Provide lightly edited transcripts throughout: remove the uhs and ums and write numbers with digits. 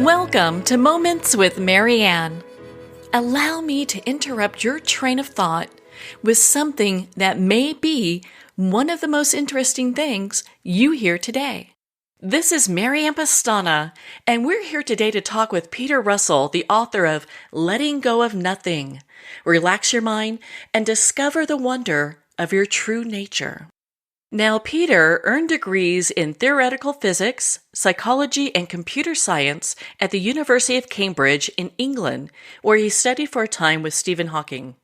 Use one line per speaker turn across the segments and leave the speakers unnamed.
Welcome to Moments with Marianne. Allow me to interrupt your train of thought with something that may be one of the most interesting things you hear today. This is Marianne Pastana, and we're here today to talk with Peter Russell, the author of Letting Go of Nothing. Relax your mind and discover the wonder of your true nature. Now, Peter earned degrees in theoretical physics, psychology, and computer science at the University of Cambridge in England, where he studied for a time with Stephen Hawking.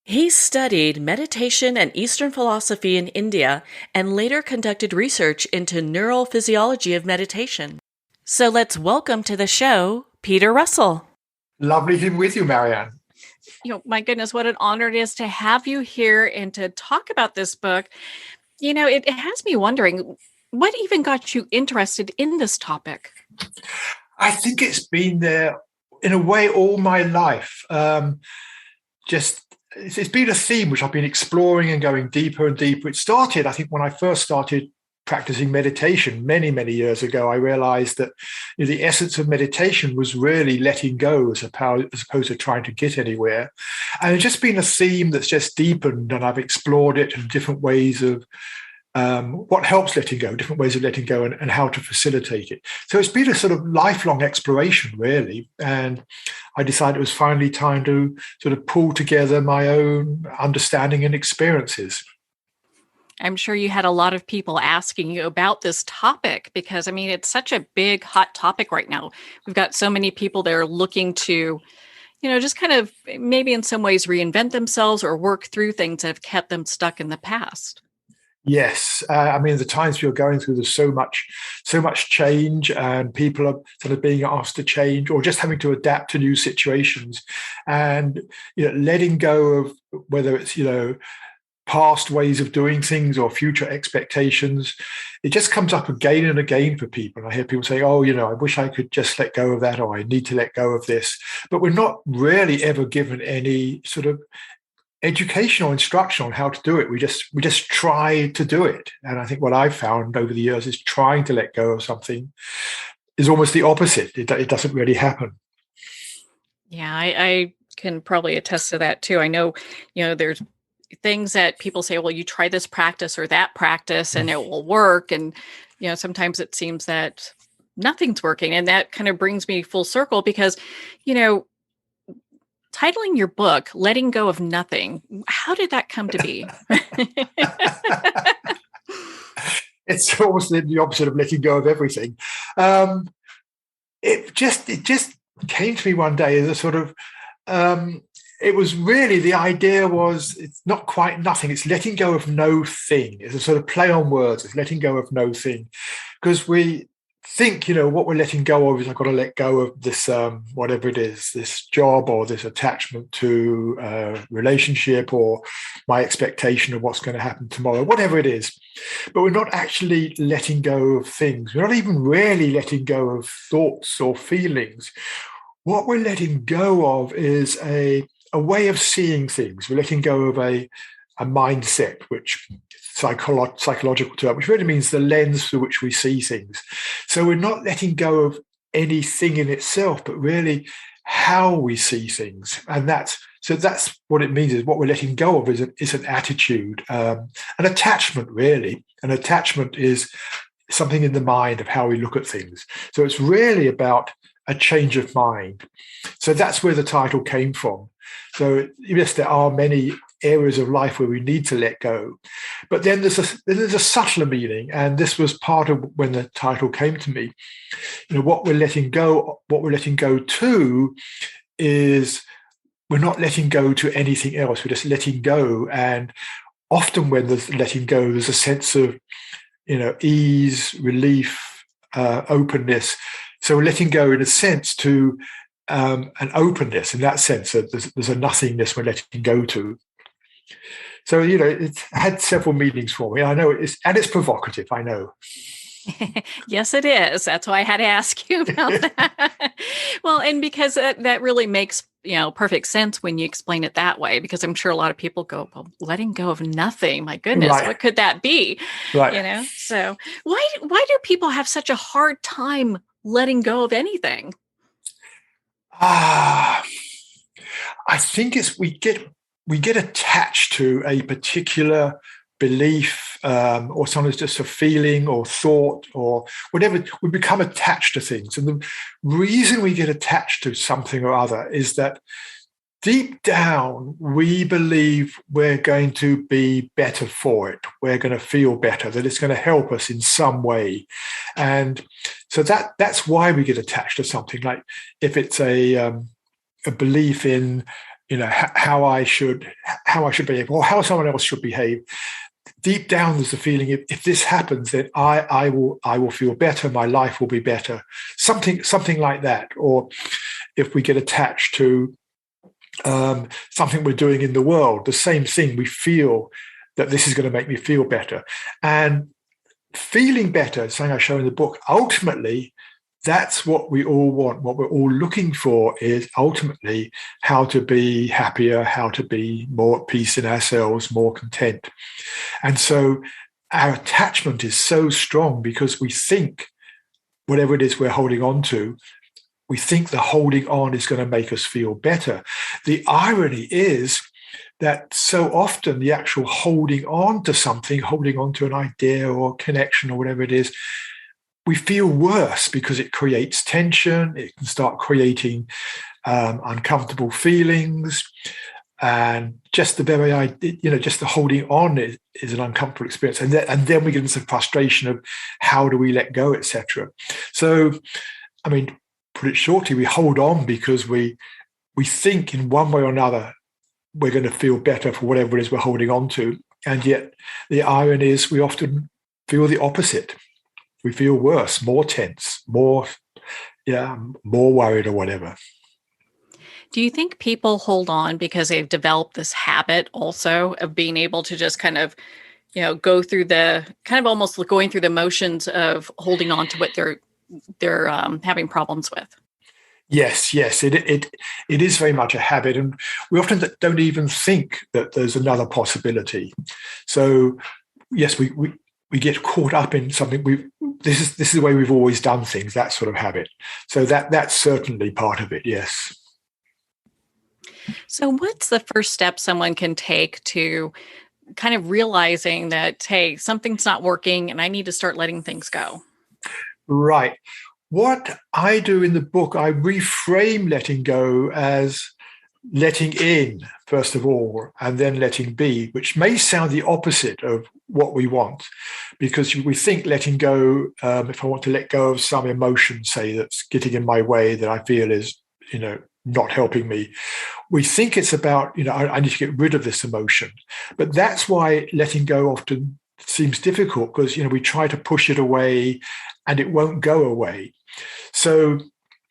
He studied meditation and Eastern philosophy in India and later conducted research into neural physiology of meditation. So let's welcome to the show, Peter Russell.
Lovely to be with you, Marianne.
My goodness, what an honor it is to have you here and to talk about this book. It has me wondering, what even got you interested in this topic?
I think it's been there in a way all my life. It's been a theme which I've been exploring and going deeper and deeper. It started, I think, when I first started practicing meditation many, many years ago. I realized that the essence of meditation was really letting go as opposed to trying to get anywhere. And it's just been a theme that's just deepened, and I've explored it in different ways of what helps letting go, different ways of letting go, and how to facilitate it. So it's been a sort of lifelong exploration, really. And I decided it was finally time to sort of pull together my own understanding and experiences.
I'm sure you had a lot of people asking you about this topic because, it's such a big, hot topic right now. We've got so many people that are looking to, just kind of maybe in some ways reinvent themselves or work through things that have kept them stuck in the past.
Yes. The times we're going through, there's so much change, and people are sort of being asked to change or just having to adapt to new situations. And, letting go of whether it's, past ways of doing things or future expectations, it just comes up again and again for people. I hear people say, I wish I could just let go of that, or I need to let go of this. But we're not really ever given any sort of education or instruction on how to do it. We just try to do it. And I think what I've found over the years is trying to let go of something is almost the opposite. It doesn't really happen.
Yeah, I can probably attest to that too. I know, there's things that people say, well, you try this practice or that practice and it will work. And, sometimes it seems that nothing's working. And that kind of brings me full circle because, titling your book, Letting Go of Nothing, how did that come to be?
It's almost the opposite of letting go of everything. It just came to me one day as a sort of, it was really, the idea was, it's not quite nothing. It's letting go of no thing. It's a sort of play on words. It's letting go of no thing. Because we think, what we're letting go of is I've got to let go of this, whatever it is, this job or this attachment to a relationship or my expectation of what's going to happen tomorrow, whatever it is. But we're not actually letting go of things. We're not even really letting go of thoughts or feelings. What we're letting go of is a way of seeing things. We're letting go of a mindset, which psychological term, which really means the lens through which we see things. So we're not letting go of anything in itself, but really how we see things. And that's what it means. Is what we're letting go of is an attitude, an attachment, really. An attachment is something in the mind of how we look at things. So it's really about a change of mind. So that's where the title came from. So yes, there are many areas of life where we need to let go, but then there's a subtler meaning, and this was part of when the title came to me. What we're letting go to is we're not letting go to anything else. We're just letting go, and often when there's letting go, there's a sense of ease, relief, openness. So we're letting go in a sense to an openness, in that sense that there's a nothingness we're letting go to. So, it's had several meanings for me. I know it's provocative, I know.
Yes, it is. That's why I had to ask you about that. Well, and because that really makes, perfect sense when you explain it that way, because I'm sure a lot of people go, well, letting go of nothing. My goodness, right. What could that be?
Right.
So why do people have such a hard time letting go of anything?
Ah, I think it's we get attached to a particular belief, or sometimes just a feeling or thought or whatever. We become attached to things, and the reason we get attached to something or other is that deep down we believe we're going to be better for it. We're going to feel better. That it's going to help us in some way, and so that's why we get attached to something. Like if it's a belief in how I should behave or how someone else should behave. Deep down, there's a feeling if this happens, then I will feel better. My life will be better. Something like that. Or if we get attached to something we're doing in the world, the same thing. We feel that this is going to make me feel better, and feeling better. Something I show in the book. Ultimately, that's what we all want. What we're all looking for is ultimately how to be happier, how to be more at peace in ourselves, more content. And so our attachment is so strong because we think whatever it is we're holding on to, we think the holding on is going to make us feel better. The irony is that so often the actual holding on to something, holding on to an idea or connection or whatever it is, we feel worse because it creates tension. It can start creating uncomfortable feelings, and just the very idea, just the holding on is an uncomfortable experience. And then we get into frustration of how do we let go, etc. So, I mean, put it shortly, we hold on because we think in one way or another we're going to feel better for whatever it is we're holding on to, and yet the irony is we often feel the opposite. We feel worse, more tense, more worried or whatever.
Do you think people hold on because they've developed this habit also of being able to just kind of, go through the kind of almost going through the motions of holding on to what they're having problems with?
Yes, it is very much a habit, and we often don't even think that there's another possibility. So, yes, we get caught up in something. This is the way we've always done things. That sort of habit. So that's certainly part of it. Yes.
So, what's the first step someone can take to kind of realizing that, hey, something's not working and I need to start letting things go?
Right. What I do in the book, I reframe letting go as letting in, first of all, and then letting be, which may sound the opposite of what we want, because we think letting go, if I want to let go of some emotion, say, that's getting in my way that I feel is, not helping me, we think it's about, I need to get rid of this emotion. But that's why letting go often seems difficult, because, we try to push it away and it won't go away. So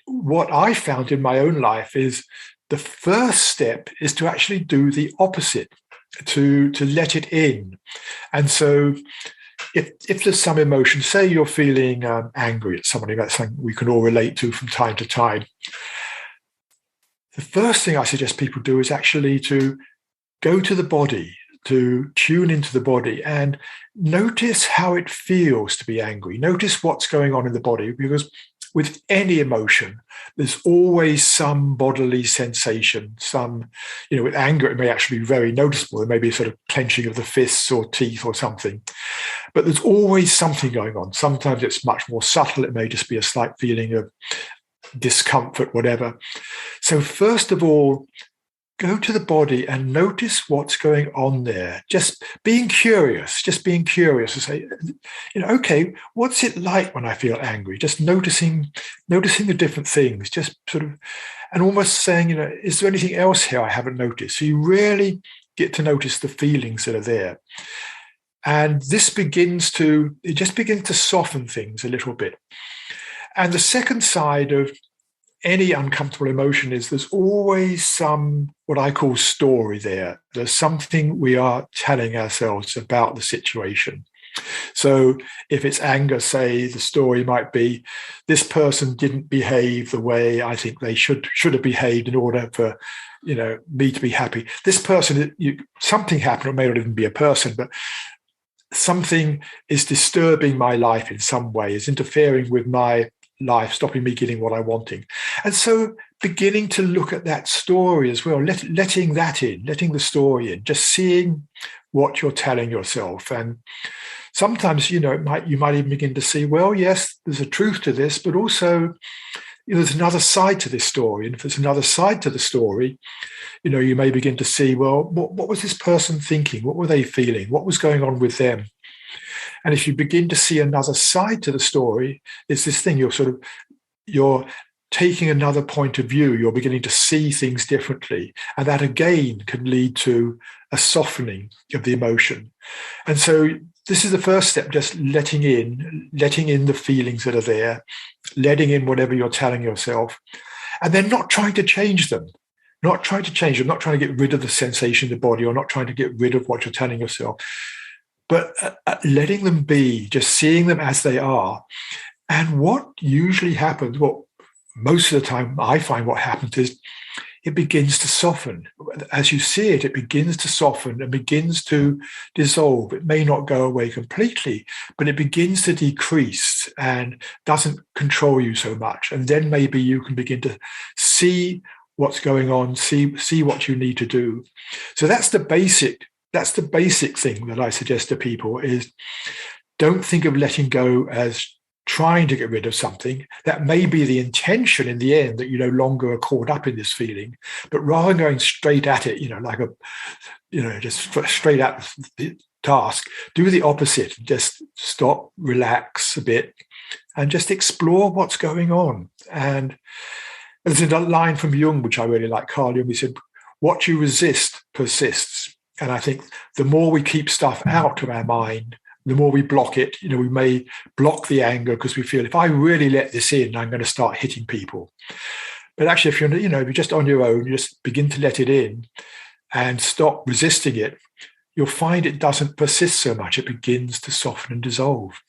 what I found in my own life is the first step is to actually do the opposite, to let it in. And so if there's some emotion, say you're feeling angry at somebody, that's something we can all relate to from time to time. The first thing I suggest people do is actually to go to the body, to tune into the body and notice how it feels to be angry. Notice what's going on in the body, because with any emotion, there's always some bodily sensation. With anger, it may actually be very noticeable. There may be a sort of clenching of the fists or teeth or something. But there's always something going on. Sometimes it's much more subtle. It may just be a slight feeling of discomfort, whatever. So first of all, go to the body and notice what's going on there. Just being curious to say, okay, what's it like when I feel angry? Just noticing the different things, just sort of, and almost saying, is there anything else here I haven't noticed? So you really get to notice the feelings that are there. And this begins to soften things a little bit. And the second side of any uncomfortable emotion is there's always some, what I call story there. There's something we are telling ourselves about the situation. So if it's anger, say, the story might be, this person didn't behave the way I think they should have behaved in order for, me to be happy. This person, something happened, it may not even be a person, but something is disturbing my life in some way, is interfering with my life, stopping me getting what I'm wanting. And so beginning to look at that story as well, letting that in, letting the story in, just seeing what you're telling yourself. And sometimes, you might even begin to see, well, yes, there's a truth to this, but also, there's another side to this story. And if there's another side to the story, you may begin to see, well, what was this person thinking? What were they feeling? What was going on with them? And if you begin to see another side to the story, it's this thing, you're taking another point of view. You're beginning to see things differently. And that again can lead to a softening of the emotion. And so this is the first step, just letting in the feelings that are there, letting in whatever you're telling yourself, and then not trying to change them. Not trying to get rid of the sensation in the body, or not trying to get rid of what you're telling yourself, but letting them be, just seeing them as they are. And what usually happens, most of the time I find what happens is it begins to soften. As you see it, it begins to soften and begins to dissolve. It may not go away completely, but it begins to decrease and doesn't control you so much. And then maybe you can begin to see what's going on, see what you need to do. So that's the basic thing that I suggest to people is, don't think of letting go as trying to get rid of something. That may be the intention in the end, that you no longer are caught up in this feeling, but rather than going straight at it, just straight at the task, do the opposite. Just stop, relax a bit, and just explore what's going on. And there's a line from Jung, which I really like, Carl Jung. He said, what you resist persists. And I think the more we keep stuff out of our mind, the more we block it. We may block the anger because we feel, if I really let this in, I'm going to start hitting people. But actually, if you're just on your own, you just begin to let it in and stop resisting it, you'll find it doesn't persist so much. It begins to soften and dissolve.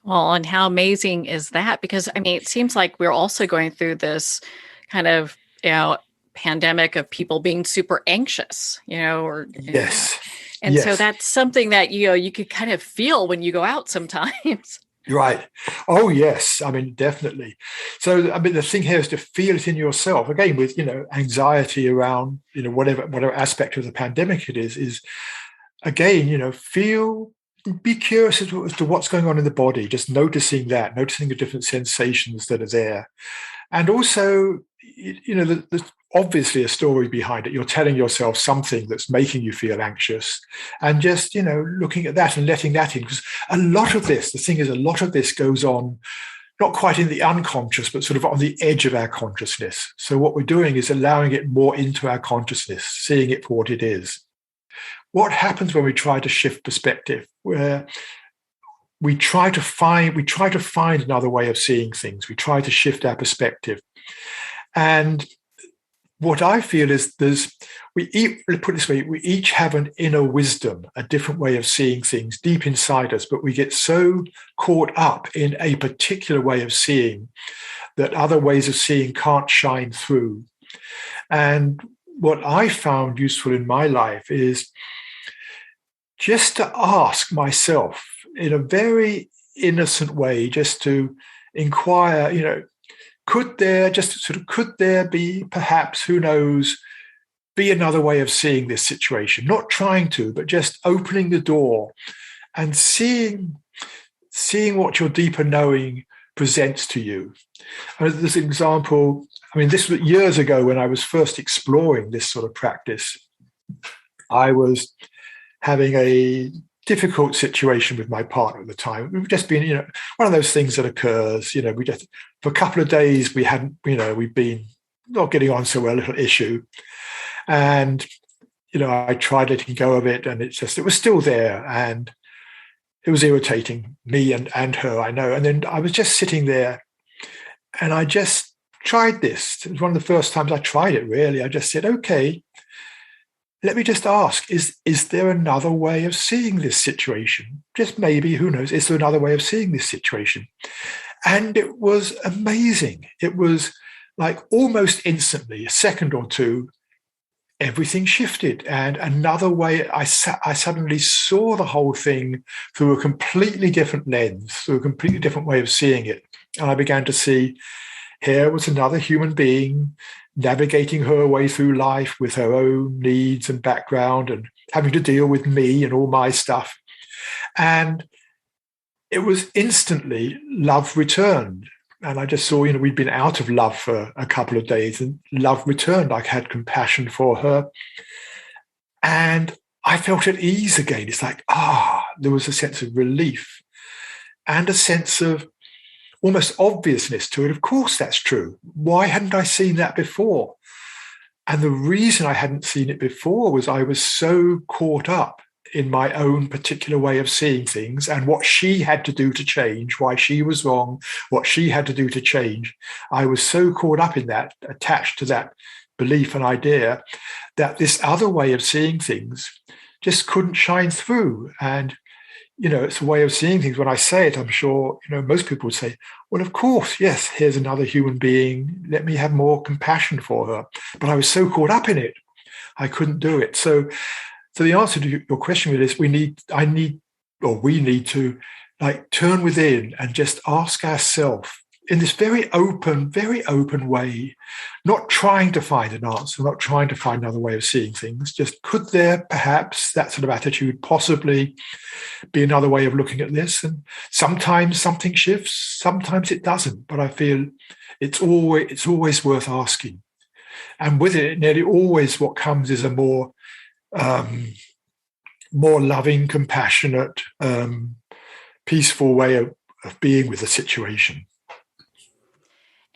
Well, and how amazing is that? Because, it seems like we're also going through this kind of, pandemic of people being super anxious,
Yes.
And so that's something that, you could kind of feel when you go out sometimes.
Right. Oh, yes. Definitely. So, the thing here is to feel it in yourself. Again, with, anxiety around, whatever aspect of the pandemic it is again, be curious as to what's going on in the body, just noticing the different sensations that are there. And also, there's obviously a story behind it. You're telling yourself something that's making you feel anxious, and just, looking at that and letting that in. Because a lot of this goes on, not quite in the unconscious, but sort of on the edge of our consciousness. So what we're doing is allowing it more into our consciousness, seeing it for what it is. What happens when we try to shift perspective, where we try to find another way of seeing things, we try to shift our perspective. And what I feel is we each have an inner wisdom, a different way of seeing things deep inside us, but we get so caught up in a particular way of seeing that other ways of seeing can't shine through. And what I found useful in my life is just to ask myself in a very innocent way, just to inquire, could there be, perhaps, who knows, be another way of seeing this situation? Not trying to, but just opening the door and seeing what your deeper knowing presents to you. There's an example. This was years ago when I was first exploring this sort of practice. I was having a difficult situation with my partner at the time. We've just been, one of those things that occurs, we just, for a couple of days, we've been not getting on so well, a little issue. And, I tried letting go of it, and it was still there. And it was irritating me and her, I know. And then I was just sitting there, and I just tried this. It was one of the first times I tried it, really. I just said, okay, let me just ask, is there another way of seeing this situation? Just maybe, who knows, is there another way of seeing this situation? And it was amazing. It was like almost instantly, a second or two, everything shifted. And another way, I suddenly saw the whole thing through a completely different lens, through a completely different way of seeing it. And I began to see here was another human being navigating her way through life with her own needs and background and having to deal with me and all my stuff. And it was instantly love returned. And I just saw, we'd been out of love for a couple of days and love returned. I had compassion for her. And I felt at ease again. It's like, there was a sense of relief and a sense of almost obviousness to it. Of course, that's true. Why hadn't I seen that before? And the reason I hadn't seen it before was I was so caught up in my own particular way of seeing things and what she had to do to change, why she was wrong, what she had to do to change. I was so caught up in that, attached to that belief and idea, that this other way of seeing things just couldn't shine through. And, it's a way of seeing things. When I say it, I'm sure, most people would say, well, of course, yes, here's another human being. Let me have more compassion for her. But I was so caught up in it, I couldn't do it. So the answer to your question really is we need to turn within and just ask ourselves in this very open way, not trying to find an answer, not trying to find another way of seeing things. Just could there perhaps that sort of attitude possibly be another way of looking at this? And sometimes something shifts, sometimes it doesn't. But I feel it's always worth asking. And with it, nearly always what comes is a more loving, compassionate, peaceful way of being with the situation.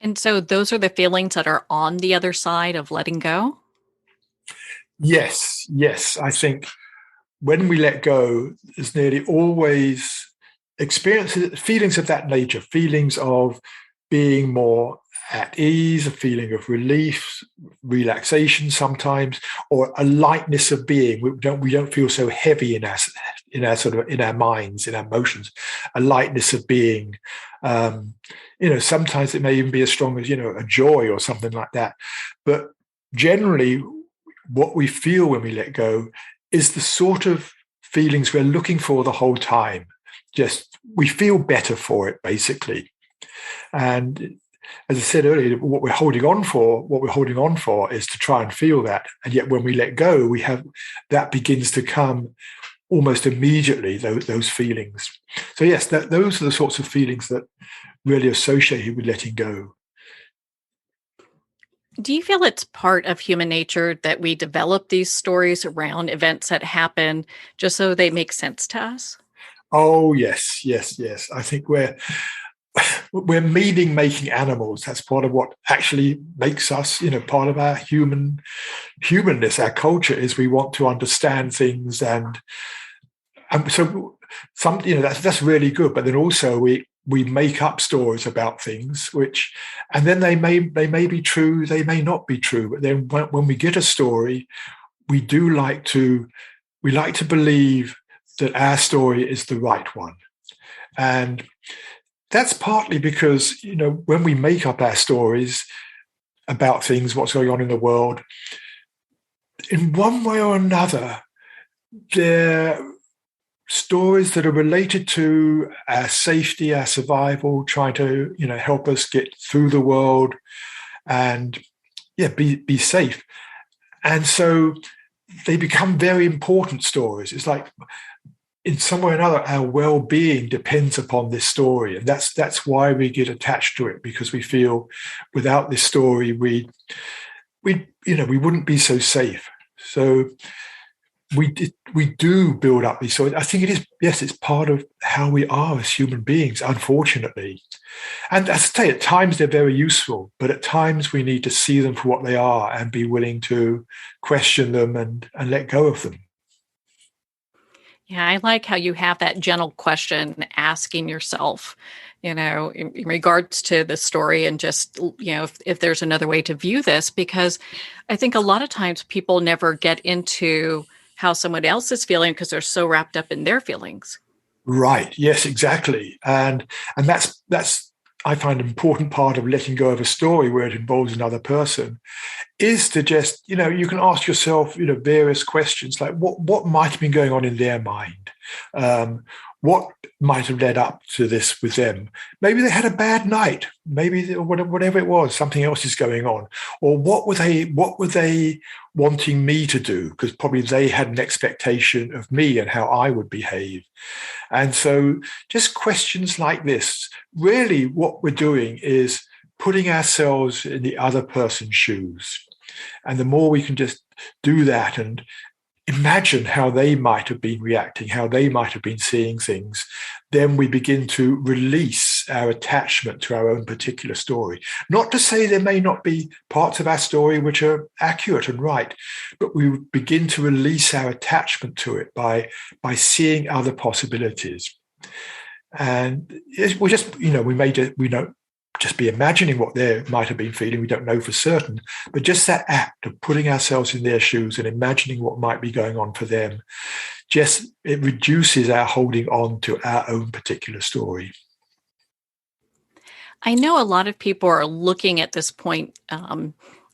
And so those are the feelings that are on the other side of letting go?
Yes. I think when we let go, there's nearly always feelings of that nature, feelings of being more at ease, a feeling of relief, relaxation sometimes, or a lightness of being. We don't feel so heavy in our minds, in our emotions. A lightness of being. Sometimes it may even be as strong as a joy or something like that. But generally, what we feel when we let go is the sort of feelings we're looking for the whole time. Just we feel better for it, basically. And as I said earlier, what we're holding on for is to try and feel that. And yet when we let go, we have that begins to come almost immediately, those feelings. So yes, those are the sorts of feelings that really associated with letting go.
Do you feel it's part of human nature that we develop these stories around events that happen just so they make sense to us?
Oh, yes. I think we're meaning-making animals. That's part of what actually makes us, part of our humanness. Our culture is we want to understand things, and so that's really good. But then also we make up stories about things, and then they may be true, they may not be true. But then when we get a story, we like to believe that our story is the right one, and that's partly because, when we make up our stories about things, what's going on in the world, in one way or another, they're stories that are related to our safety, our survival, trying to, help us get through the world and, be safe. And so they become very important stories. It's like, in some way or another, our well-being depends upon this story, and that's why we get attached to it, because we feel without this story, we wouldn't be so safe. So we do build up these stories. I think it is, yes, it's part of how we are as human beings, unfortunately. And as I say, at times they're very useful, but at times we need to see them for what they are and be willing to question them and let go of them.
Yeah, I like how you have that gentle question asking yourself, in regards to the story and just, if there's another way to view this, because I think a lot of times people never get into how someone else is feeling because they're so wrapped up in their feelings.
Right. Yes, exactly. And that's I find an important part of letting go of a story where it involves another person is to just, you can ask yourself, various questions like what might have been going on in their mind? what might have led up to this with them. Maybe they had a bad night. Maybe whatever it was, something else is going on. Or what were they wanting me to do? Because probably they had an expectation of me and how I would behave. And so just questions like this, really what we're doing is putting ourselves in the other person's shoes. And the more we can just do that and imagine how they might have been reacting, how they might have been seeing things, then we begin to release our attachment to our own particular story. Not to say there may not be parts of our story which are accurate and right, but we begin to release our attachment to it by seeing other possibilities. And we just, we don't just be imagining what they might have been feeling. We don't know for certain, but just that act of putting ourselves in their shoes and imagining what might be going on for them, it reduces our holding on to our own particular story.
I know a lot of people are looking at this point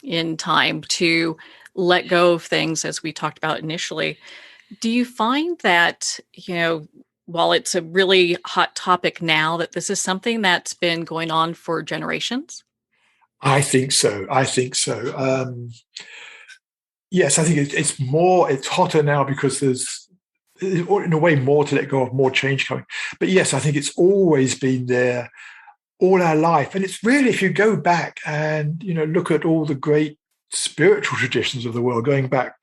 in time to let go of things, as we talked about initially. Do you find that, while it's a really hot topic now, that this is something that's been going on for generations?
I think so. Yes, I think it's hotter now because there's, in a way, more to let go of, more change coming. But yes, I think it's always been there all our life. And it's really, if you go back and, look at all the great spiritual traditions of the world, going back,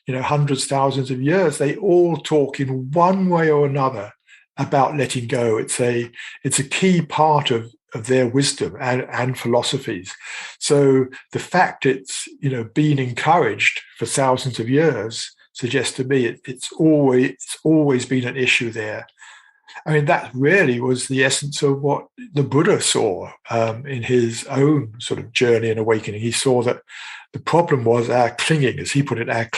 hundreds, thousands of years, they all talk in one way or another about letting go. It's a key part of their wisdom and philosophies. So the fact it's been encouraged for thousands of years suggests to me it's always been an issue there. I mean, that really was the essence of what the Buddha saw in his own sort of journey and awakening. He saw that the problem was our clinging, as he put it, our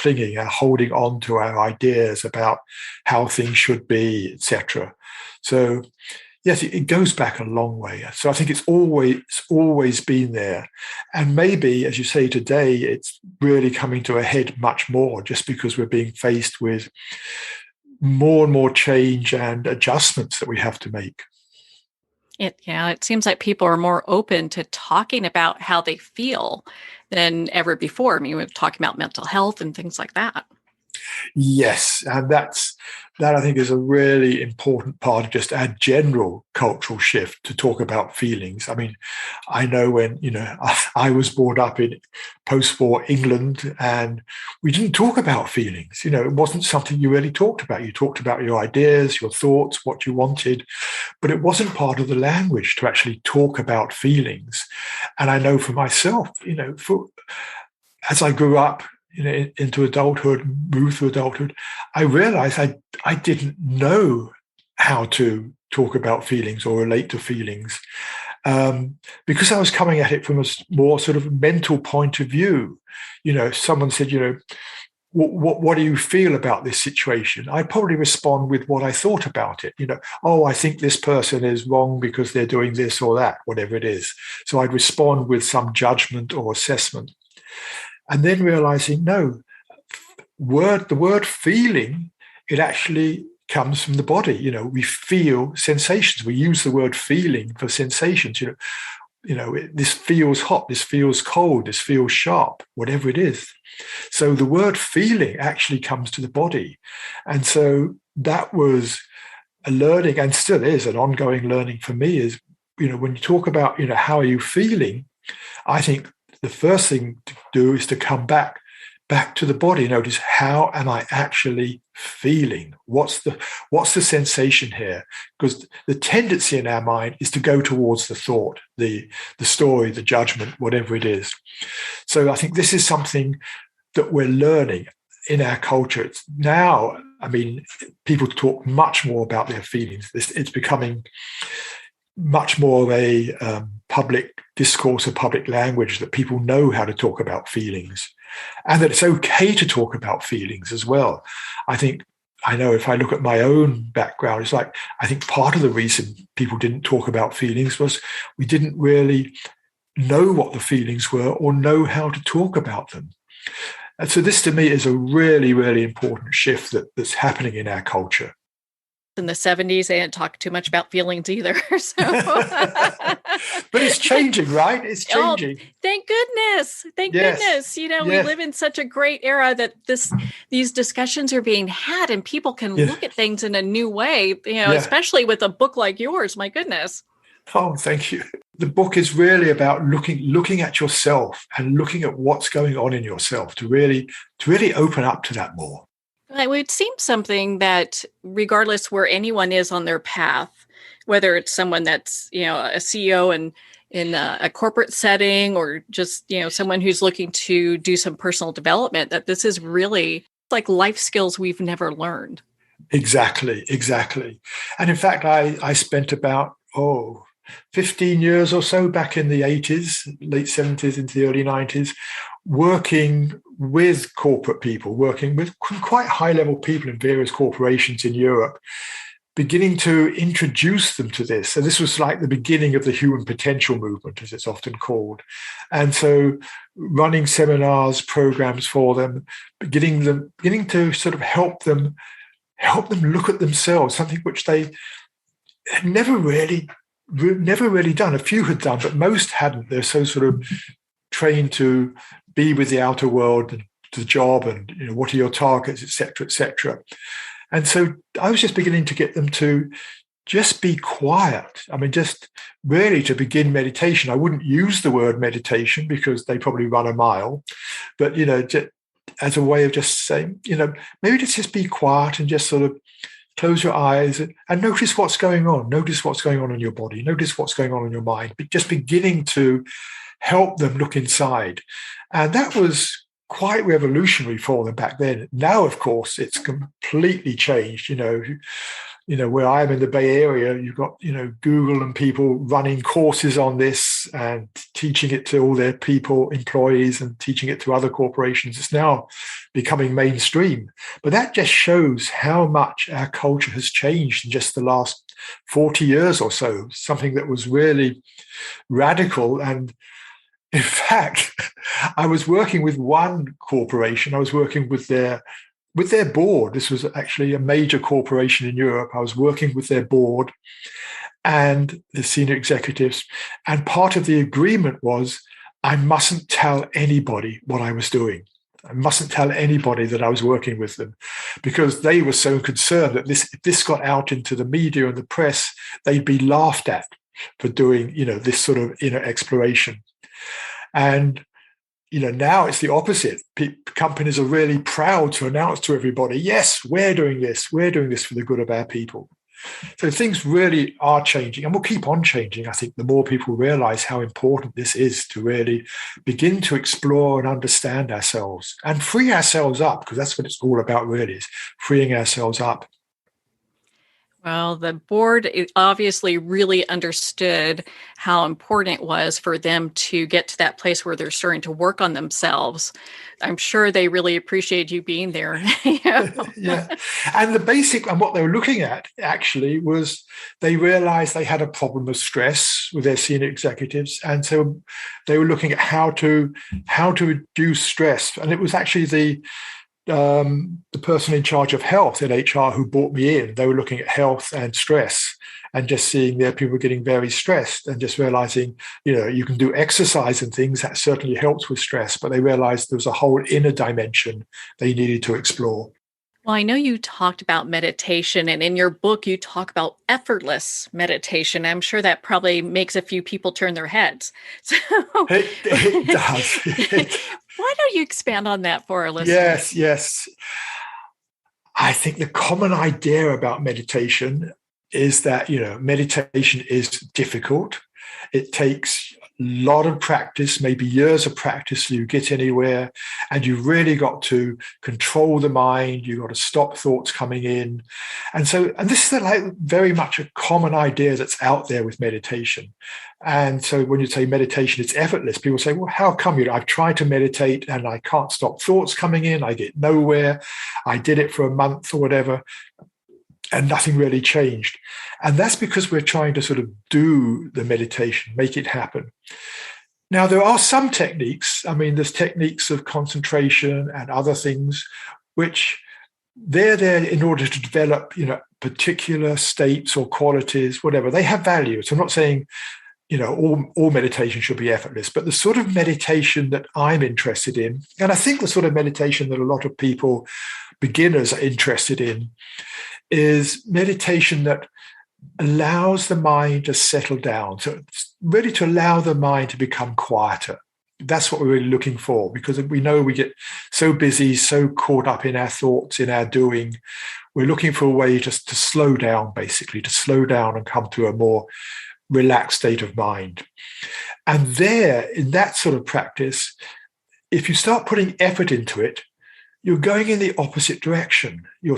holding on to our ideas about how things should be, etc. So, yes, it goes back a long way. So I think it's always been there. And maybe, as you say, today, it's really coming to a head much more just because we're being faced with more and more change and adjustments that we have to make.
It seems like people are more open to talking about how they feel than ever before. I mean, we're talking about mental health and things like that.
Yes, and that I think is a really important part of just our general cultural shift to talk about feelings. I mean, I know when I was brought up in post-war England, and we didn't talk about feelings. It wasn't something you really talked about. You talked about your ideas, your thoughts, what you wanted, but it wasn't part of the language to actually talk about feelings. And I know for myself, as I grew up, into adulthood, moved through adulthood, I realized I didn't know how to talk about feelings or relate to feelings because I was coming at it from a more sort of mental point of view. If someone said, what do you feel about this situation? I'd probably respond with what I thought about it. I think this person is wrong because they're doing this or that, whatever it is. So I'd respond with some judgment or assessment. And then realizing, no, the word feeling, it actually comes from the body. We feel sensations. We use the word feeling for sensations. This feels hot, this feels cold, this feels sharp, whatever it is. So the word feeling actually comes to the body. And so that was a learning, and still is an ongoing learning for me, is, when you talk about, how are you feeling, I think the first thing to do is to come back to the body. Notice, how am I actually feeling? What's the sensation here? Because the tendency in our mind is to go towards the thought, the story, the judgment, whatever it is. So I think this is something that we're learning in our culture. It's now, people talk much more about their feelings. It's becoming much more of a public discourse, a public language, that people know how to talk about feelings, and that it's okay to talk about feelings as well. I know if I look at my own background, it's like, I think part of the reason people didn't talk about feelings was we didn't really know what the feelings were or know how to talk about them. And so this to me is a really, really important shift that's happening in our culture.
in the 70s, they didn't talk too much about feelings either. So,
but it's changing, right? It's changing.
Oh, thank goodness. Thank goodness. We live in such a great era that these discussions are being had and people can look at things in a new way, especially with a book like yours. My goodness.
Oh, thank you. The book is really about looking at yourself and looking at what's going on in yourself to really open up to that more.
It would seem something that regardless where anyone is on their path, whether it's someone that's, a CEO in a corporate setting or just, someone who's looking to do some personal development, that this is really like life skills we've never learned.
Exactly. And in fact, I spent about, 15 years or so back in the 80s, late 70s into the early 90s, working with corporate people, working with quite high-level people in various corporations in Europe, beginning to introduce them to this. So this was like the beginning of the human potential movement, as it's often called. And so running seminars, programs for them, beginning to sort of help them look at themselves, something which they had never really done. A few had done, but most hadn't. They're so sort of trained to be with the outer world and the job and what are your targets, et cetera. And so I was just beginning to get them to just be quiet. I mean, just really to begin meditation. I wouldn't use the word meditation because they probably run a mile, but just as a way of just saying, maybe just be quiet and just sort of close your eyes and notice what's going on. Notice what's going on in your body. Notice what's going on in your mind. But just beginning to help them look inside. And that was quite revolutionary for them back then. Now, of course, it's completely changed. Where I am in the Bay Area, you've got, Google and people running courses on this and teaching it to all their people, employees, and teaching it to other corporations. It's now becoming mainstream. But that just shows how much our culture has changed in just the last 40 years or so, something that was really radical. And in fact, I was working with one corporation. I was working with their board. This was actually a major corporation in Europe. I was working with their board and the senior executives. And part of the agreement was I mustn't tell anybody what I was doing. I mustn't tell anybody that I was working with them because they were so concerned that if this got out into the media and the press, they'd be laughed at for doing, this sort of inner exploration. And now it's the opposite. Companies are really proud to announce to everybody, yes, we're doing this for the good of our people. So things really are changing and will keep on changing. I think the more people realize how important this is to really begin to explore and understand ourselves and free ourselves up, because that's what it's all about really, is freeing ourselves up.
Well, the board obviously really understood how important it was for them to get to that place where they're starting to work on themselves. I'm sure they really appreciate you being there.
Yeah. And what they were looking at actually was they realized they had a problem of stress with their senior executives. And so they were looking at how to reduce stress. And it was actually the person in charge of health in HR who brought me in. They were looking at health and stress and just seeing their people getting very stressed and just realizing, you can do exercise and things that certainly helps with stress, but they realized there was a whole inner dimension they needed to explore.
Well, I know you talked about meditation, and in your book, you talk about effortless meditation. I'm sure that probably makes a few people turn their heads. So
it does.
Why don't you expand on that for our listeners?
Yes. I think the common idea about meditation is that, meditation is difficult. It takes a lot of practice, maybe years of practice so you get anywhere. And you've really got to control the mind. You've got to stop thoughts coming in. And this is very much a common idea that's out there with meditation. And so when you say meditation, it's effortless. People say, well, how come I've tried to meditate and I can't stop thoughts coming in. I get nowhere. I did it for a month or whatever, and nothing really changed. And that's because we're trying to sort of do the meditation, make it happen. Now, there are some techniques. I mean, there's techniques of concentration and other things which they're there in order to develop, particular states or qualities, whatever. They have value. So I'm not saying, all meditation should be effortless, but the sort of meditation that I'm interested in, and I think the sort of meditation that a lot of people, beginners, are interested in, is meditation that allows the mind to settle down. So it's really to allow the mind to become quieter. That's what we're really looking for, because we know we get so busy, so caught up in our thoughts, in our doing. We're looking for a way just to slow down, basically, to slow down and come to a more relaxed state of mind. And there, in that sort of practice, if you start putting effort into it, you're going in the opposite direction. You're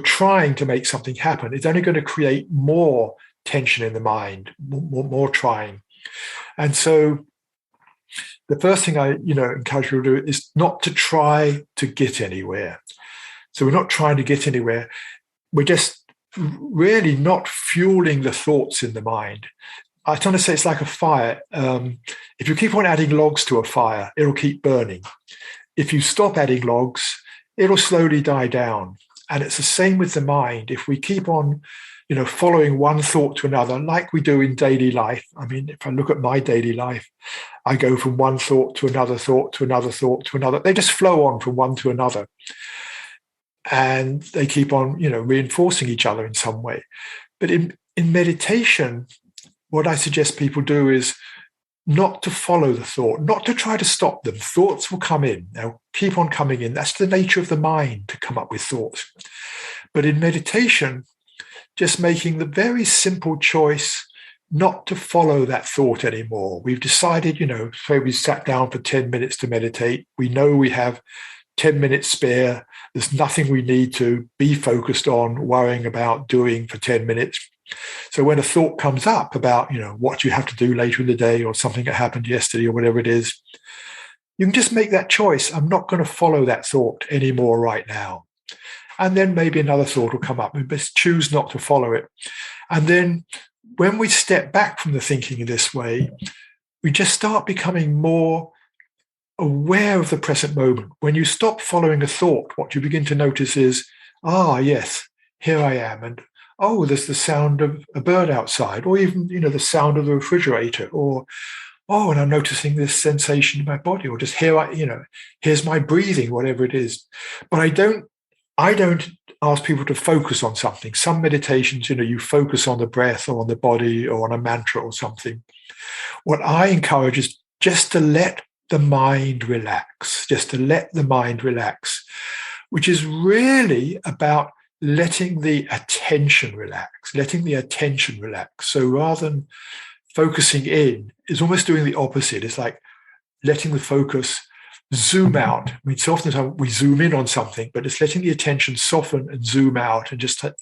trying to make something happen. It's only going to create more tension in the mind, more trying. And so the first thing I, encourage people to do is not to try to get anywhere. So we're not trying to get anywhere. We're just really not fueling the thoughts in the mind. I tend to say it's like a fire. If you keep on adding logs to a fire, it'll keep burning. If you stop adding logs, it'll slowly die down. And it's the same with the mind. If we keep on, following one thought to another, like we do in daily life. I mean, if I look at my daily life, I go from one thought to another thought to another thought to another. They just flow on from one to another. And they keep on, reinforcing each other in some way. But in meditation, what I suggest people do is not to follow the thought, not to try to stop them. Thoughts will come in. They'll keep on coming in. That's the nature of the mind, to come up with thoughts. But in meditation, just making the very simple choice not to follow that thought anymore. We've decided, say we sat down for 10 minutes to meditate. We know we have 10 minutes spare. There's nothing we need to be focused on, worrying about doing for 10 minutes. So when a thought comes up about, what you have to do later in the day, or something that happened yesterday, or whatever it is, you can just make that choice. I'm not going to follow that thought anymore right now. And then maybe another thought will come up. We best choose not to follow it. And then when we step back from the thinking in this way, we just start becoming more aware of the present moment. When you stop following a thought, what you begin to notice is, yes, here I am. And there's the sound of a bird outside, or even, the sound of the refrigerator, or, and I'm noticing this sensation in my body, or just here's my breathing, whatever it is. But I don't ask people to focus on something. Some meditations, you focus on the breath or on the body or on a mantra or something. What I encourage is just to let the mind relax, which is really about letting the attention relax. So rather than focusing in, it's almost doing the opposite. It's like letting the focus zoom out. I mean, so often we zoom in on something, but it's letting the attention soften and zoom out, and just a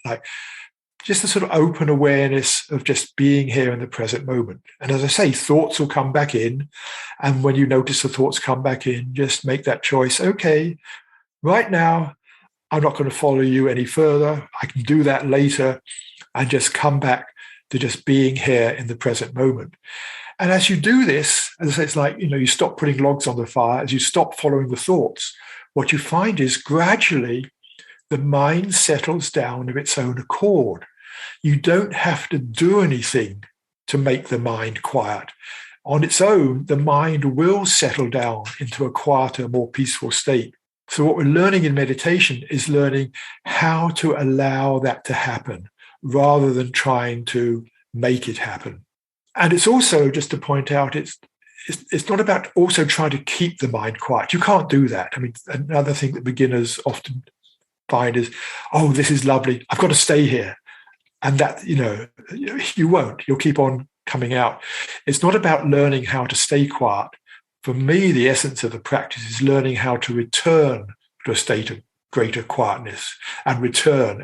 sort of open awareness of just being here in the present moment. And as I say, thoughts will come back in. And when you notice the thoughts come back in, just make that choice. Okay, right now, I'm not going to follow you any further. I can do that later, and just come back to just being here in the present moment. And as you do this, as I say, it's like, you stop putting logs on the fire. As you stop following the thoughts, what you find is gradually the mind settles down of its own accord. You don't have to do anything to make the mind quiet. On its own, the mind will settle down into a quieter, more peaceful state. So what we're learning in meditation is learning how to allow that to happen rather than trying to make it happen. And it's also, just to point out, it's not about also trying to keep the mind quiet. You can't do that. I mean, another thing that beginners often find is, this is lovely, I've got to stay here. And that, you won't. You'll keep on coming out. It's not about learning how to stay quiet. For me, the essence of the practice is learning how to return to a state of greater quietness, and return.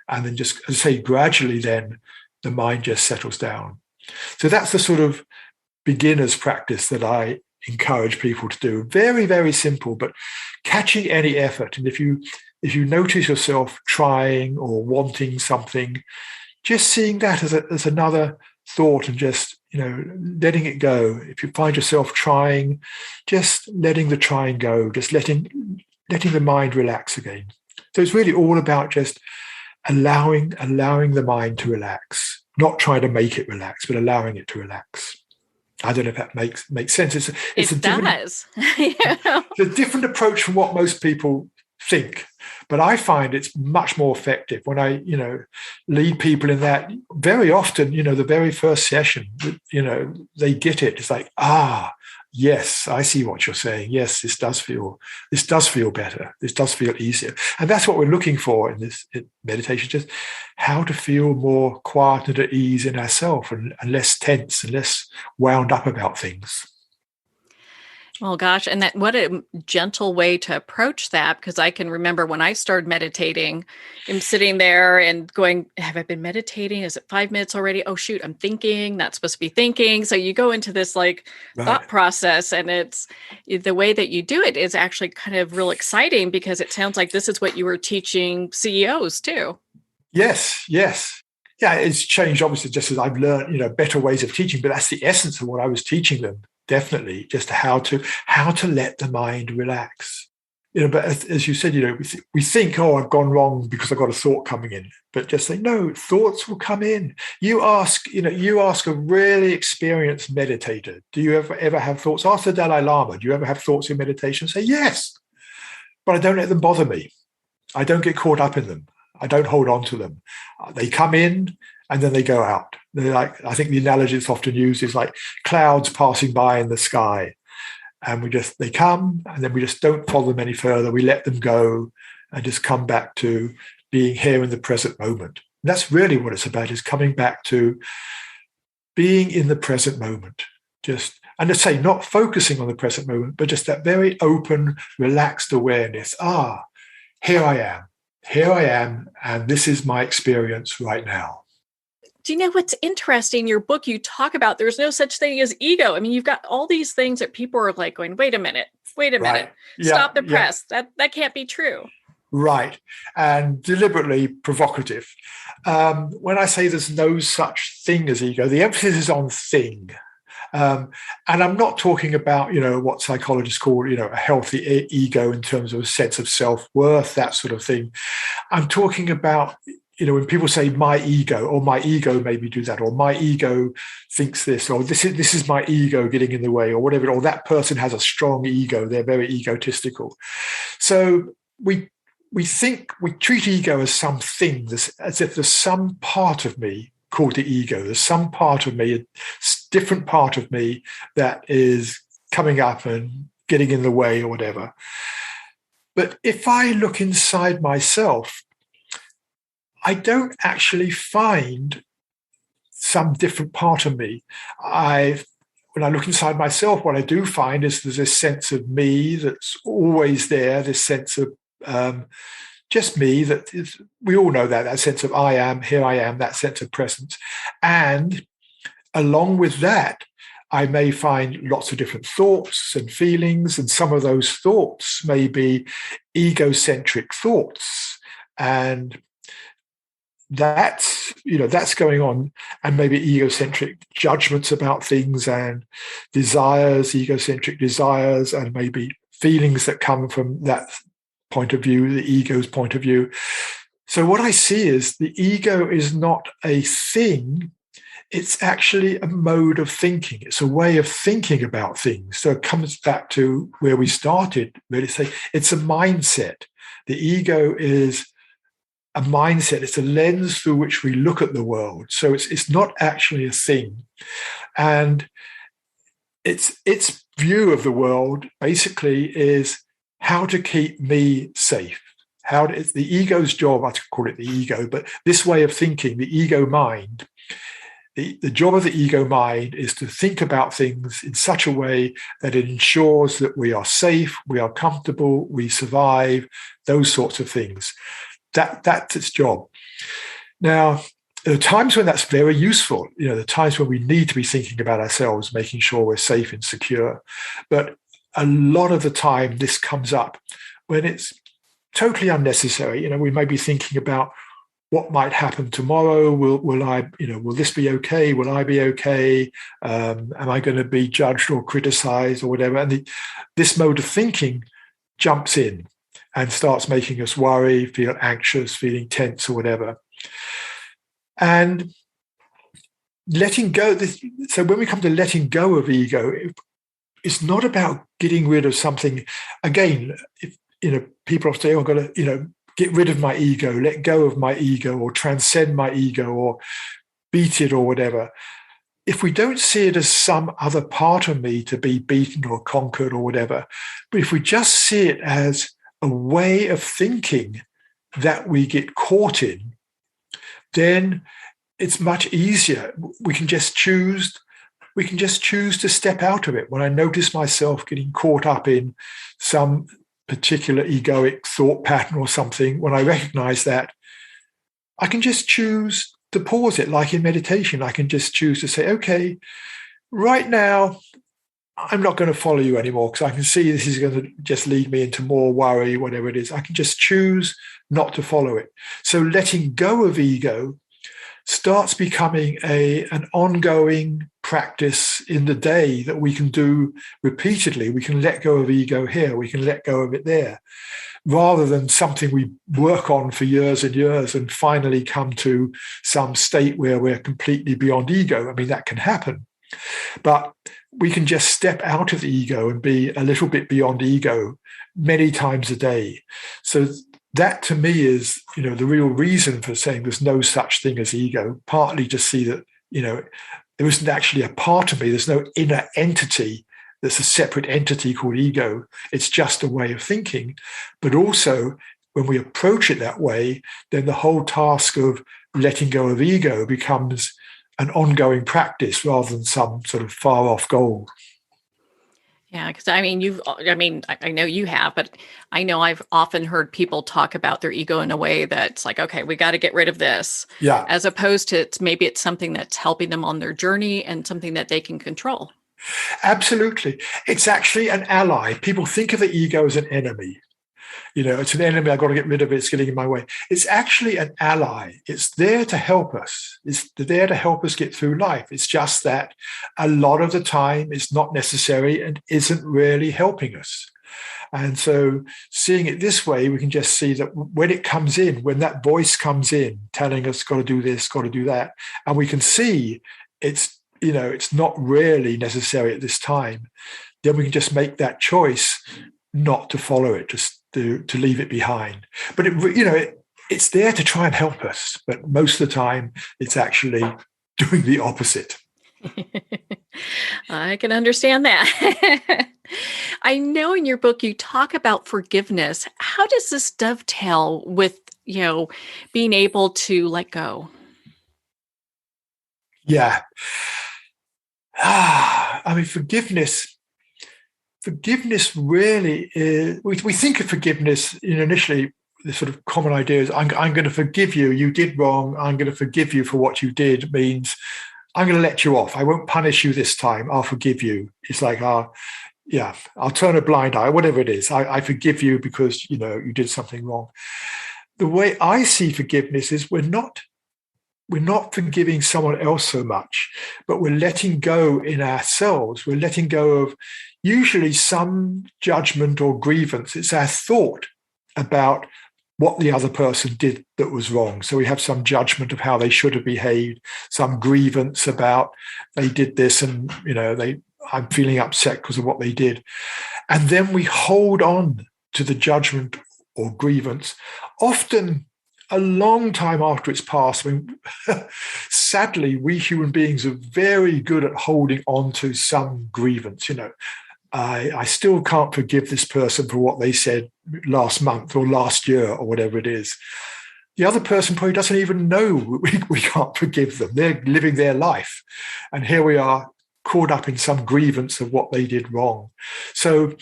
And then just, as I say, gradually then the mind just settles down. So that's the sort of beginner's practice that I encourage people to do. Very, very simple, but catching any effort. And if you notice yourself trying or wanting something, just seeing that as another thought, and just, letting it go. If you find yourself trying, just letting the trying go, just letting the mind relax again. So it's really all about just allowing the mind to relax, not trying to make it relax, but allowing it to relax. I don't know if that makes sense. It's
It does.
it's a different approach from what most people think, but I find it's much more effective when I, lead people in that. Very often, the very first session, they get it. It's like, yes, I see what you're saying. Yes, this does feel better. This does feel easier. And that's what we're looking for in meditation, just how to feel more quiet and at ease in ourselves and less tense and less wound up about things.
Well, gosh, and what a gentle way to approach that, because I can remember when I started meditating, I'm sitting there and going, have I been meditating? Is it 5 minutes already? Oh, shoot, I'm thinking, not supposed to be thinking. So you go into this thought process, and it's the way that you do it is actually kind of real exciting, because it sounds like this is what you were teaching CEOs too.
Yes. Yeah, it's changed, obviously, just as I've learned, better ways of teaching, but that's the essence of what I was teaching them. Definitely, just how to let the mind relax. But as you said, we think, I've gone wrong because I've got a thought coming in. But just say, no, thoughts will come in. You ask a really experienced meditator, do you ever have thoughts? Ask the Dalai Lama, do you ever have thoughts in meditation? Say, yes, but I don't let them bother me. I don't get caught up in them. I don't hold on to them. They come in and then they go out. They're like, I think the analogy that's often used is like clouds passing by in the sky. And they come and then we just don't follow them any further. We let them go and just come back to being here in the present moment. And that's really what it's about, is coming back to being in the present moment. And to say, not focusing on the present moment, but just that very open, relaxed awareness. Here I am, and this is my experience right now.
Do you know what's interesting? In your book, you talk about there's no such thing as ego. I mean, you've got all these things that people are like going, wait a minute,
right.
Stop the press. That can't be true.
Right. And deliberately provocative. When I say there's no such thing as ego, the emphasis is on thing. And I'm not talking about, what psychologists call, a healthy ego in terms of a sense of self-worth, that sort of thing. I'm talking about, when people say my ego, or my ego made me do that, or my ego thinks this, or this is my ego getting in the way, or whatever, or that person has a strong ego, they're very egotistical. So we treat ego as something, as if there's some part of me called the ego. There's some part of me, a different part of me that is coming up and getting in the way or whatever. But if I look inside myself, I don't actually find some different part of me. When I look inside myself, what I do find is there's this sense of me that's always there, this sense of just me, that is, we all know that sense of I am, here I am, that sense of presence. And along with that, I may find lots of different thoughts and feelings, and some of those thoughts may be egocentric thoughts. And that's going on, and maybe egocentric judgments about things and egocentric desires, and maybe feelings that come from that point of view, the ego's point of view. So what I see is the ego is not a thing. It's actually a mode of thinking. It's a way of thinking about things. So it comes back to where we started, really say it's a mindset. The ego is a mindset. It's a lens through which we look at the world. So it's not actually a thing. And its view of the world basically is how to keep me safe. It's the ego's job, I call it the ego, but this way of thinking, the ego mind, the job of the ego mind is to think about things in such a way that it ensures that we are safe, we are comfortable, we survive, those sorts of things. That's its job. Now, there are times when that's very useful, the times when we need to be thinking about ourselves, making sure we're safe and secure. But a lot of the time this comes up when it's totally unnecessary. We may be thinking about what might happen tomorrow. Will this be okay? Will I be okay? Am I going to be judged or criticized or whatever? And this mode of thinking jumps in. and starts making us worry, feel anxious, feeling tense or whatever. And letting go, so when we come to letting go of ego, it's not about getting rid of something. Again, if, people often say, oh, I've got to, get rid of my ego, let go of my ego, or transcend my ego, or beat it, or whatever. If we don't see it as some other part of me to be beaten or conquered or whatever, but if we just see it as a way of thinking that we get caught in, then it's much easier. We can just choose to step out of it. When I notice myself getting caught up in some particular egoic thought pattern or something, when I recognize that, I can just choose to pause it. Like in meditation, I can just choose to say, okay, right now, I'm not going to follow you anymore because I can see this is going to just lead me into more worry, whatever it is. I can just choose not to follow it. So letting go of ego starts becoming an ongoing practice in the day that we can do repeatedly. We can let go of ego here, we can let go of it there, rather than something we work on for years and years and finally come to some state where we're completely beyond ego. I mean, that can happen. But we can just step out of the ego and be a little bit beyond ego many times a day. So that to me is, the real reason for saying there's no such thing as ego, partly to see that, there isn't actually a part of me. There's no inner entity that's a separate entity called ego. It's just a way of thinking. But also, when we approach it that way, then the whole task of letting go of ego becomes an ongoing practice rather than some sort of far off goal.
Yeah, because I know you have, but I know I've often heard people talk about their ego in a way that's like, okay, we got to get rid of this.
Yeah.
As opposed to maybe it's something that's helping them on their journey and something that they can control.
Absolutely. It's actually an ally. People think of the ego as an enemy. It's an enemy. I've got to get rid of it. It's getting in my way. It's actually an ally. It's there to help us. It's there to help us get through life. It's just that a lot of the time it's not necessary and isn't really helping us. And so seeing it this way, we can just see that when it comes in, when that voice comes in, telling us, got to do this, got to do that, and we can see it's not really necessary at this time, then we can just make that choice not to follow it, just to leave it behind. But it's there to try and help us. But most of the time, it's actually doing the opposite.
I can understand that. I know in your book you talk about forgiveness. How does this dovetail with, being able to let go?
Yeah. Forgiveness really is, we think of forgiveness, initially, the sort of common idea is, I'm going to forgive you. You did wrong. I'm going to forgive you for what you did means I'm going to let you off. I won't punish you this time. I'll forgive you. It's like, I'll turn a blind eye, whatever it is. I forgive you because, you did something wrong. The way I see forgiveness is we're not forgiving someone else so much, but we're letting go in ourselves. We're letting go of usually some judgment or grievance. It's our thought about what the other person did that was wrong. So we have some judgment of how they should have behaved, some grievance about they did this and, I'm feeling upset because of what they did. And then we hold on to the judgment or grievance, often a long time after it's passed. Sadly, we human beings are very good at holding on to some grievance. I still can't forgive this person for what they said last month or last year or whatever it is. The other person probably doesn't even know we can't forgive them. They're living their life. And here we are caught up in some grievance of what they did wrong. So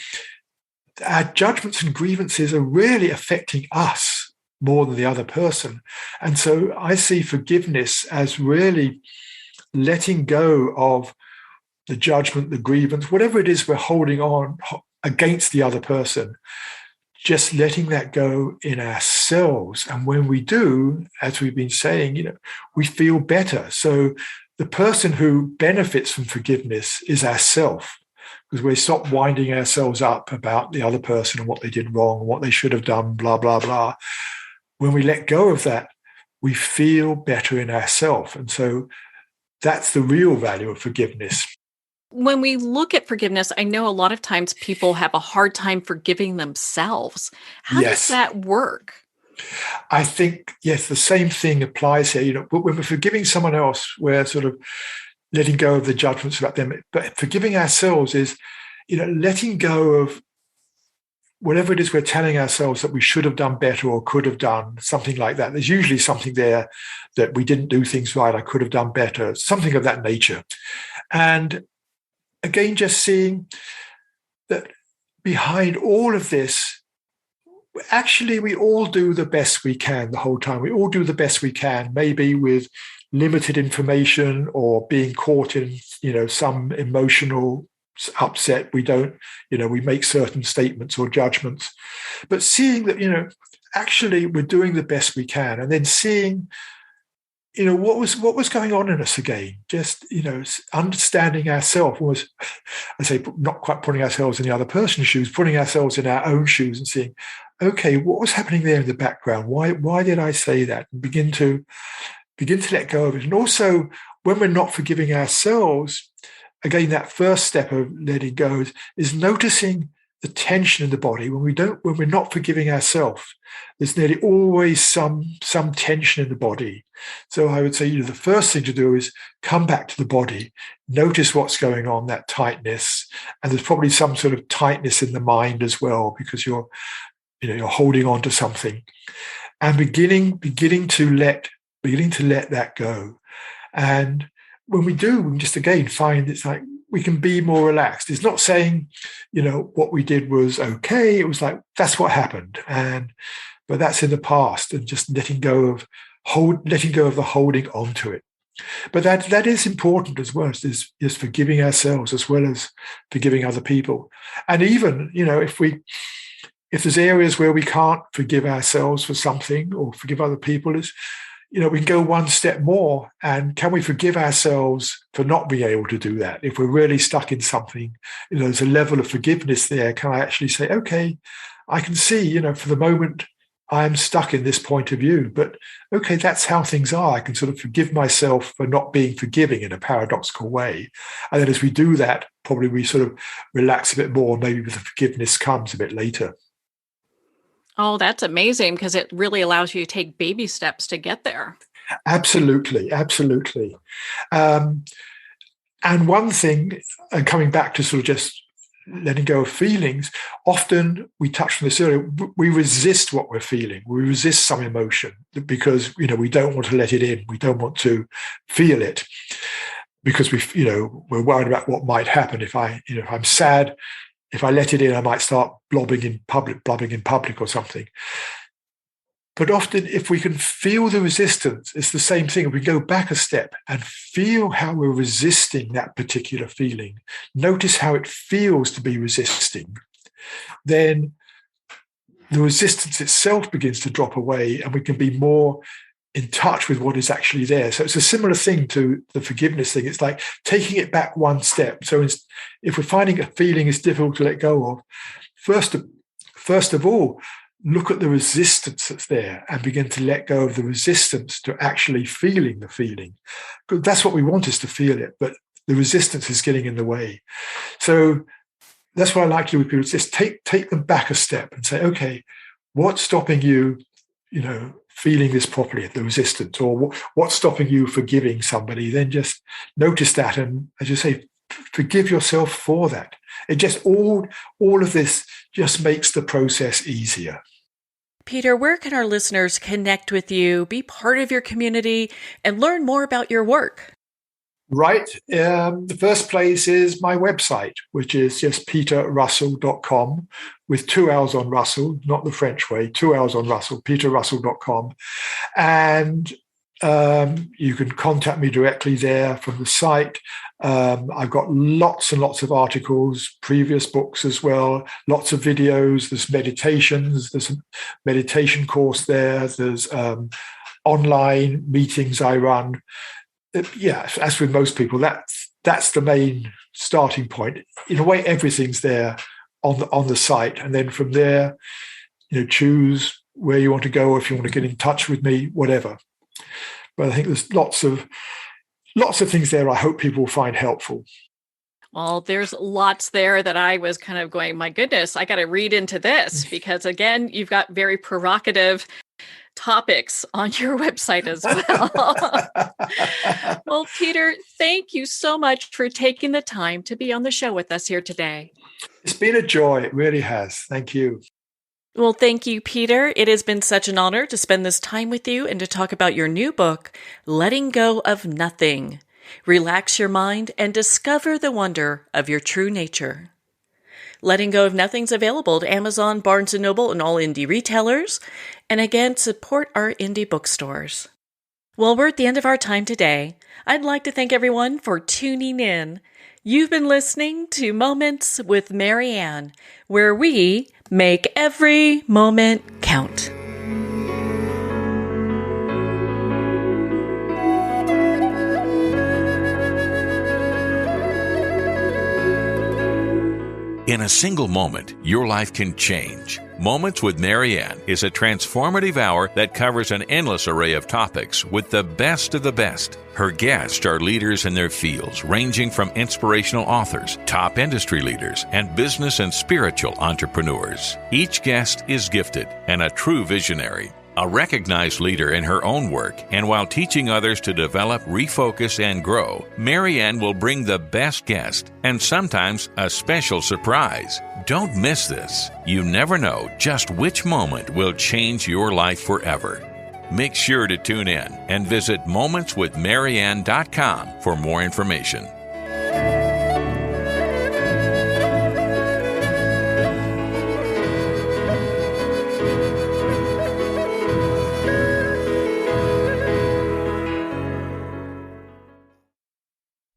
our judgments and grievances are really affecting us more than the other person. And so I see forgiveness as really letting go of the judgment, the grievance, whatever it is we're holding on against the other person, just letting that go in ourselves. And when we do, as we've been saying, we feel better. So the person who benefits from forgiveness is ourself, because we stop winding ourselves up about the other person and what they did wrong, what they should have done, blah, blah, blah. When we let go of that, we feel better in ourselves. And so that's the real value of forgiveness.
When we look at forgiveness, I know a lot of times people have a hard time forgiving themselves. How does
Yes.
that work?
I think, yes, the same thing applies here. When we're forgiving someone else, we're sort of letting go of the judgments about them. But forgiving ourselves is, letting go of whatever it is we're telling ourselves that we should have done better or could have done, something like that. There's usually something there that we didn't do things right, I could have done better, something of that nature. And again, just seeing that behind all of this, actually, we all do the best we can the whole time. We all do the best we can, maybe with limited information or being caught in, some emotional upset. We don't, we make certain statements or judgments. But seeing that, actually we're doing the best we can, and then seeing, what was going on in us again. Just, understanding ourselves was, I say, not quite putting ourselves in the other person's shoes, putting ourselves in our own shoes and seeing, okay, what was happening there in the background? Why did I say that? And begin to let go of it. And also, when we're not forgiving ourselves, again, that first step of letting go is noticing the tension in the body. When we're not forgiving ourselves, there's nearly always some tension in the body. So I would say, the first thing to do is come back to the body, notice what's going on, that tightness, and there's probably some sort of tightness in the mind as well, because you're holding on to something, and beginning to let that go. And when we do, we can just again find it's like we can be more relaxed. It's not saying, what we did was okay. It was like, that's what happened. But that's in the past, and just letting go of the holding on to it. But that is important as well, is forgiving ourselves as well as forgiving other people. And even, if there's areas where we can't forgive ourselves for something or forgive other people, we can go one step more. And can we forgive ourselves for not being able to do that? If we're really stuck in something, there's a level of forgiveness there. Can I actually say, okay, I can see, for the moment, I'm stuck in this point of view, but okay, that's how things are. I can sort of forgive myself for not being forgiving in a paradoxical way. And then as we do that, probably we sort of relax a bit more. Maybe the forgiveness comes a bit later.
Oh, that's amazing, because it really allows you to take baby steps to get there.
Absolutely, absolutely. And one thing, and coming back to sort of just letting go of feelings, often we touched on this earlier, we resist what we're feeling. We resist some emotion because, we don't want to let it in. We don't want to feel it because we're worried about what might happen if I'm sad. If I let it in, I might start blubbing in public or something. But often, if we can feel the resistance, it's the same thing. If we go back a step and feel how we're resisting that particular feeling, notice how it feels to be resisting, then the resistance itself begins to drop away, and we can be more in touch with what is actually there. So it's a similar thing to the forgiveness thing. It's like taking it back one step. So if we're finding a feeling is difficult to let go of, first of all, look at the resistance that's there and begin to let go of the resistance to actually feeling the feeling. Because that's what we want, is to feel it, but the resistance is getting in the way. So that's what I like to do with people. Just take them back a step and say, okay, what's stopping you, feeling this properly, the resistance, or what's stopping you forgiving somebody? Then just notice that, and as you say, forgive yourself for that. It just all of this just makes the process easier.
Peter, where can our listeners connect with you, be part of your community, and learn more about your work?
Right. The first place is my website, which is just peterrussell.com, with 2 L's on Russell, not the French way, 2 L's on Russell, peterrussell.com. And you can contact me directly there from the site. I've got lots and lots of articles, previous books as well, lots of videos. There's meditations. There's a meditation course there. There's online meetings I run. Yeah, as with most people, that's that's the main starting point. In a way, everything's there on the site, and then from there, choose where you want to go, if you want to get in touch with me, whatever. But I think there's lots of things there I hope people will find helpful.
Well, there's lots there that I was kind of going, my goodness, I got to read into this, because again, you've got very provocative topics on your website as well. Well, Peter, thank you so much for taking the time to be on the show with us here today.
It's been a joy. It really has. Thank you.
Well, thank you, Peter. It has been such an honor to spend this time with you and to talk about your new book, Letting Go of Nothing. Relax your mind and discover the wonder of your true nature. Letting Go of Nothing's available to Amazon, Barnes & Noble, and all indie retailers. And again, support our indie bookstores. Well, we're at the end of our time today. I'd like to thank everyone for tuning in. You've been listening to Moments with Marianne, where we make every moment count.
In a single moment, your life can change. Moments with Marianne is a transformative hour that covers an endless array of topics with the best of the best. Her guests are leaders in their fields, ranging from inspirational authors, top industry leaders, and business and spiritual entrepreneurs. Each guest is gifted and a true visionary, a recognized leader in her own work, and while teaching others to develop, refocus, and grow, Marianne will bring the best guest and sometimes a special surprise. Don't miss this. You never know just which moment will change your life forever. Make sure to tune in and visit momentswithmarianne.com for more information.